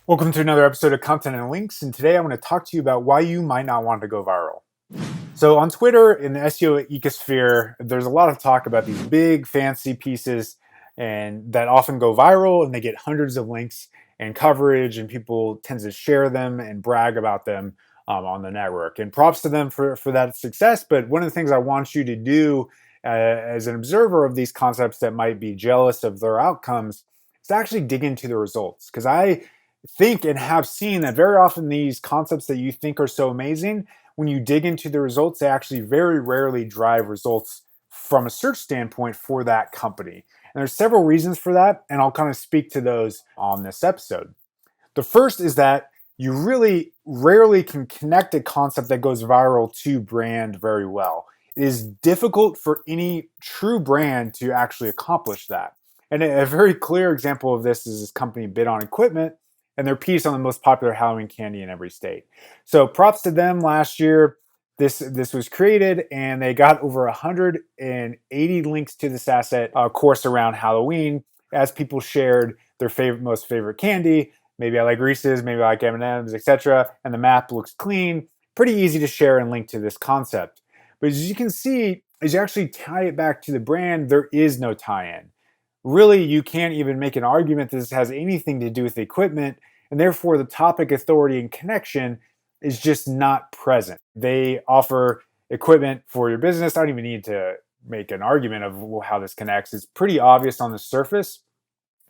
Welcome to another episode of Content and Links, and today I want to talk to you about why you might not want to go viral. So on Twitter, in the SEO ecosphere, there's a lot of talk about these big fancy pieces and that often go viral and they get hundreds of links and coverage, and people tend to share them and brag about them on the network. And props to them for that success. But one of the things I want you to do as an observer of these concepts that might be jealous of their outcomes is to actually dig into the results. Because I think and have seen that very often these concepts that you think are so amazing, when you dig into the results, they actually very rarely drive results from a search standpoint for that company. And there's several reasons for that, and I'll kind of speak to those on this episode. The first is that you really rarely can connect a concept that goes viral to brand very well. It is difficult for any true brand to actually accomplish that. And a very clear example of this is this company Bid on Equipment and their piece on the most popular Halloween candy in every state. So props to them. Last year, this was created, and they got over 180 links to this asset course around Halloween as people shared their most favorite candy. Maybe I like Reese's, maybe I like M&Ms, etc. And the map looks clean. Pretty easy to share and link to this concept. But as you can see, as you actually tie it back to the brand, there is no tie-in. Really, you can't even make an argument that this has anything to do with the equipment, and therefore the topic, authority, and connection is just not present. They offer equipment for your business. I don't even need to make an argument of how this connects. It's pretty obvious on the surface.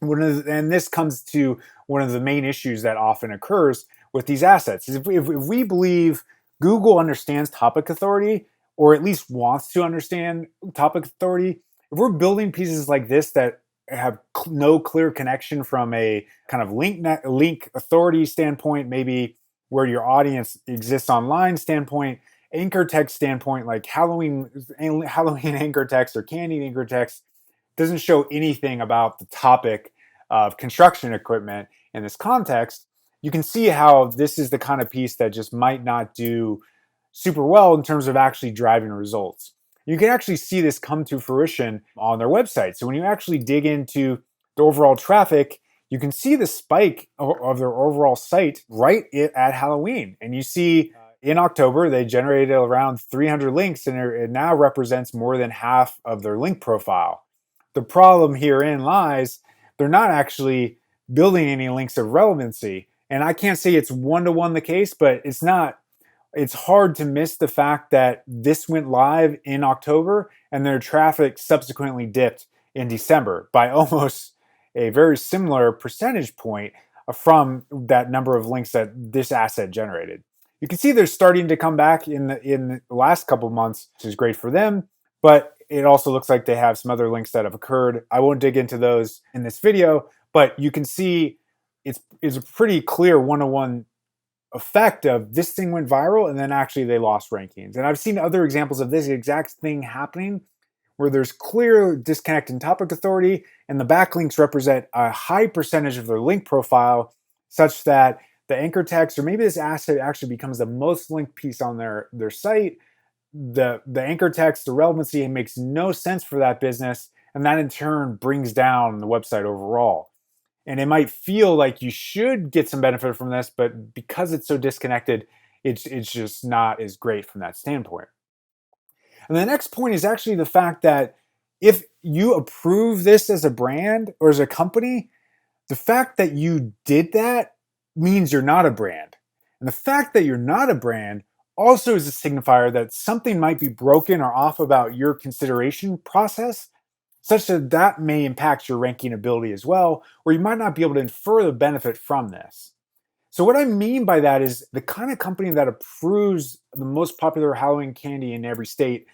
And this comes to one of the main issues that often occurs with these assets. Is if we believe Google understands topic authority, or at least wants to understand topic authority, if we're building pieces like this that have no clear connection from a kind of link authority standpoint, maybe where your audience exists online standpoint, anchor text standpoint, like Halloween anchor text or candy anchor text, doesn't show anything about the topic of construction equipment in this context, you can see how this is the kind of piece that just might not do super well in terms of actually driving results. You can actually see this come to fruition on their website. So when you actually dig into the overall traffic, you can see the spike of their overall site right at Halloween. And you see in October, they generated around 300 links, and it now represents more than half of their link profile. The problem herein lies, they're not actually building any links of relevancy. And I can't say it's one-to-one the case, but it's hard to miss the fact that this went live in October and their traffic subsequently dipped in December by almost a very similar percentage point from that number of links that this asset generated. You can see they're starting to come back in the last couple of months, which is great for them, but it also looks like they have some other links that have occurred. I won't dig into those in this video, but you can see it's a pretty clear one-to-one effect of this thing went viral and then actually they lost rankings. And I've seen other examples of this exact thing happening where there's clear disconnect in topic authority and the backlinks represent a high percentage of their link profile, such that the anchor text or maybe this asset actually becomes the most linked piece on their site. The anchor text, the relevancy, it makes no sense for that business, and that in turn brings down the website overall. And it might feel like you should get some benefit from this, but because it's so disconnected, it's just not as great from that standpoint. And the next point is actually the fact that if you approve this as a brand or as a company, the fact that you did that means you're not a brand. And the fact that you're not a brand also is a signifier that something might be broken or off about your consideration process, such that that may impact your ranking ability as well, or you might not be able to infer the benefit from this. So what I mean by that is the kind of company that approves the most popular Halloween candy in every state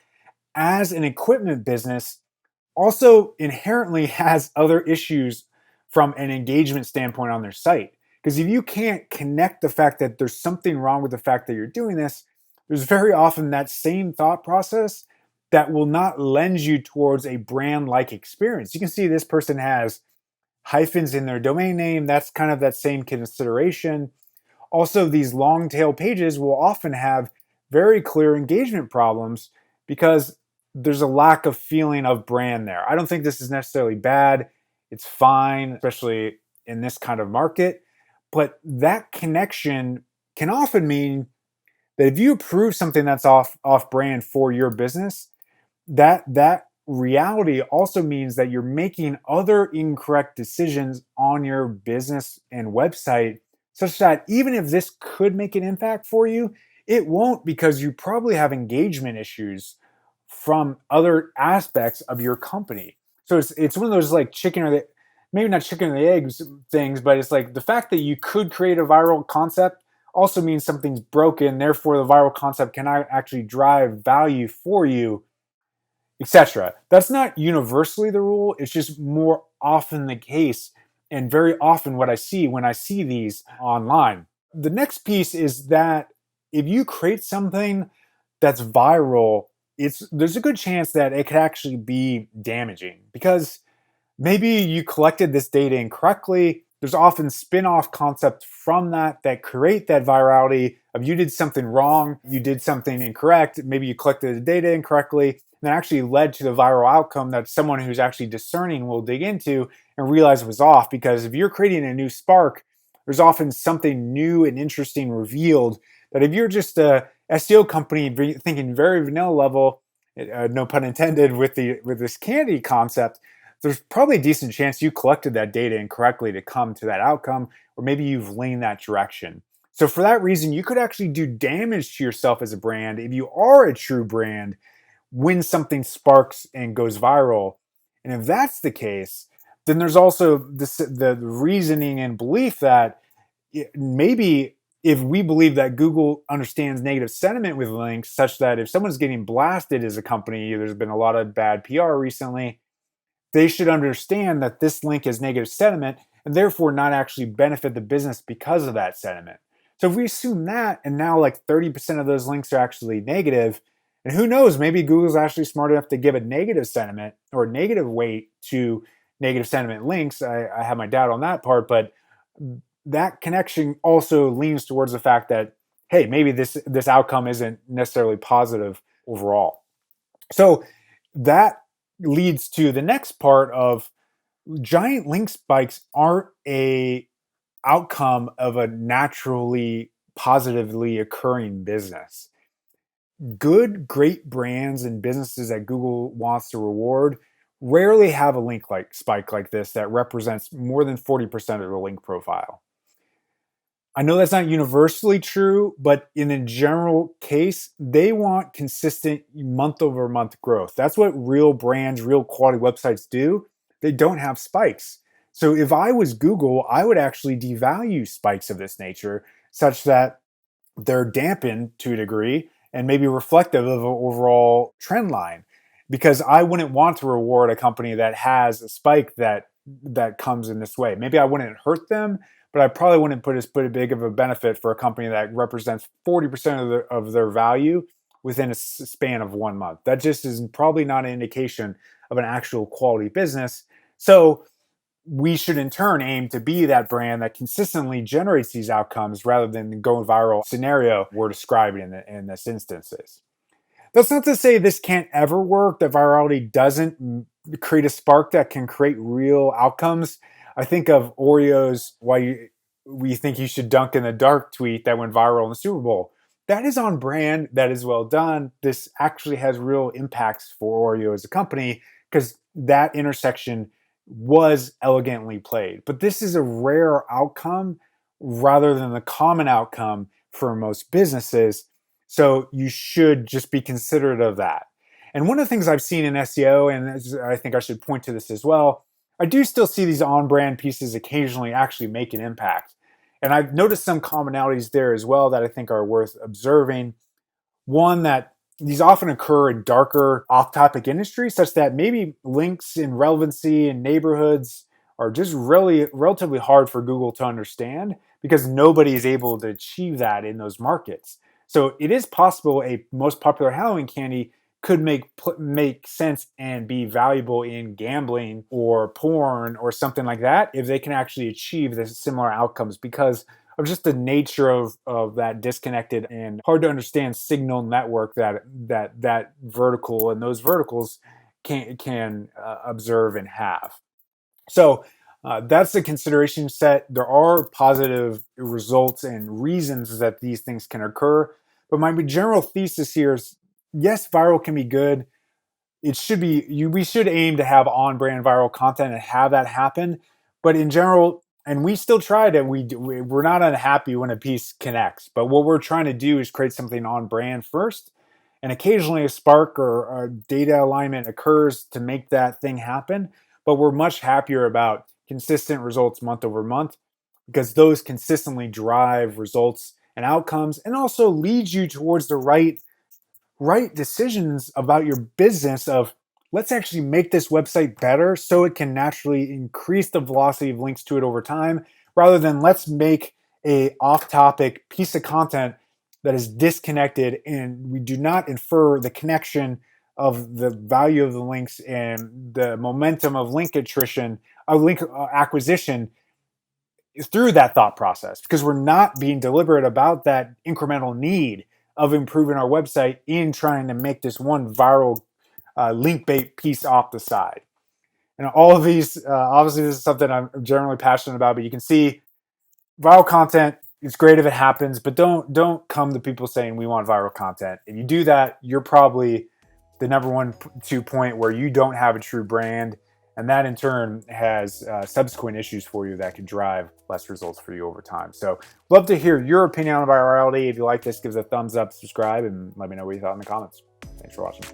as an equipment business also inherently has other issues from an engagement standpoint on their site. Because if you can't connect the fact that there's something wrong with the fact that you're doing this, there's very often that same thought process that will not lend you towards a brand-like experience. You can see this person has hyphens in their domain name. That's kind of that same consideration. Also, these long tail pages will often have very clear engagement problems because there's a lack of feeling of brand there. I don't think this is necessarily bad. It's fine, especially in this kind of market. But that connection can often mean that if you approve something that's off brand for your business, that reality also means that you're making other incorrect decisions on your business and website, such that even if this could make an impact for you, it won't, because you probably have engagement issues from other aspects of your company. So it's one of those like chicken or the, maybe not chicken or the eggs things, but it's like the fact that you could create a viral concept also means something's broken. Therefore, the viral concept cannot actually drive value for you, etc. That's not universally the rule. It's just more often the case, and very often what I see when I see these online. The next piece is that if you create something that's viral, there's a good chance that it could actually be damaging, because maybe you collected this data incorrectly. There's often spin-off concepts from that create that virality of you did something wrong, you did something incorrect, maybe you collected the data incorrectly, and that actually led to the viral outcome that someone who's actually discerning will dig into and realize was off. Because if you're creating a new spark, there's often something new and interesting revealed that if you're just a SEO company thinking very vanilla level, no pun intended with this candy concept, there's probably a decent chance you collected that data incorrectly to come to that outcome, or maybe you've leaned that direction. So for that reason, you could actually do damage to yourself as a brand if you are a true brand when something sparks and goes viral. And if that's the case, then there's also the reasoning and belief that maybe if we believe that Google understands negative sentiment with links, such that if someone's getting blasted as a company, there's been a lot of bad PR recently, they should understand that this link is negative sentiment and therefore not actually benefit the business because of that sentiment. So if we assume that, and now like 30% of those links are actually negative, and who knows, maybe Google's actually smart enough to give a negative sentiment or negative weight to negative sentiment links. I have my doubt on that part, but that connection also leans towards the fact that, hey, maybe this outcome isn't necessarily positive overall. So that leads to the next part of giant link spikes aren't a outcome of a naturally positively occurring business. Good, great brands and businesses that Google wants to reward rarely have a link like spike like this that represents more than 40% of the link profile. I know that's not universally true, but in a general case, they want consistent month over month growth. That's what real brands, real quality websites do. They don't have spikes. So if I was Google, I would actually devalue spikes of this nature such that they're dampened to a degree and maybe reflective of an overall trend line. Because I wouldn't want to reward a company that has a spike that comes in this way. Maybe I wouldn't hurt them, but I probably wouldn't put as big of a benefit for a company that represents 40% of their value within a span of 1 month. That just is probably not an indication of an actual quality business. So we should in turn aim to be that brand that consistently generates these outcomes rather than the going viral scenario we're describing in this instances. That's not to say this can't ever work, that virality doesn't create a spark that can create real outcomes. I think of Oreo's we think you should dunk in the dark tweet that went viral in the Super Bowl. That is on brand. That is well done. This actually has real impacts for Oreo as a company because that intersection was elegantly played. But this is a rare outcome rather than the common outcome for most businesses. So you should just be considerate of that. And one of the things I've seen in SEO, and I think I should point to this as well, I do still see these on-brand pieces occasionally actually make an impact. And I've noticed some commonalities there as well that I think are worth observing. One, that these often occur in darker off-topic industries, such that maybe links in relevancy in neighborhoods are just really relatively hard for Google to understand because nobody is able to achieve that in those markets. So it is possible a most popular Halloween candy could make sense and be valuable in gambling or porn or something like that if they can actually achieve the similar outcomes because of just the nature of that disconnected and hard to understand signal network that vertical and those verticals can observe and have. So That's the consideration set. There are positive results and reasons that these things can occur. But my general thesis here is yes, viral can be good. It should be we should aim to have on brand viral content and have that happen. But in general, and we still try to, we're not unhappy when a piece connects. But what we're trying to do is create something on brand first. And occasionally a spark or a data alignment occurs to make that thing happen. But we're much happier about consistent results month over month because those consistently drive results and outcomes and also lead you towards the right decisions about your business of let's actually make this website better so it can naturally increase the velocity of links to it over time rather than let's make a off-topic piece of content that is disconnected and we do not infer the connection of the value of the links and the momentum of link attrition of link acquisition through that thought process because we're not being deliberate about that incremental need of improving our website in trying to make this one viral link bait piece off the side. And all of these, obviously, this is something I'm generally passionate about. But you can see viral content. It's great if it happens, but don't come to people saying we want viral content. If you do that, you're probably the number one point where you don't have a true brand, and that in turn has subsequent issues for you that could drive less results for you over time. So love to hear your opinion on virality. If you like this, give us a thumbs up, subscribe, and let me know what you thought in the comments. Thanks for watching.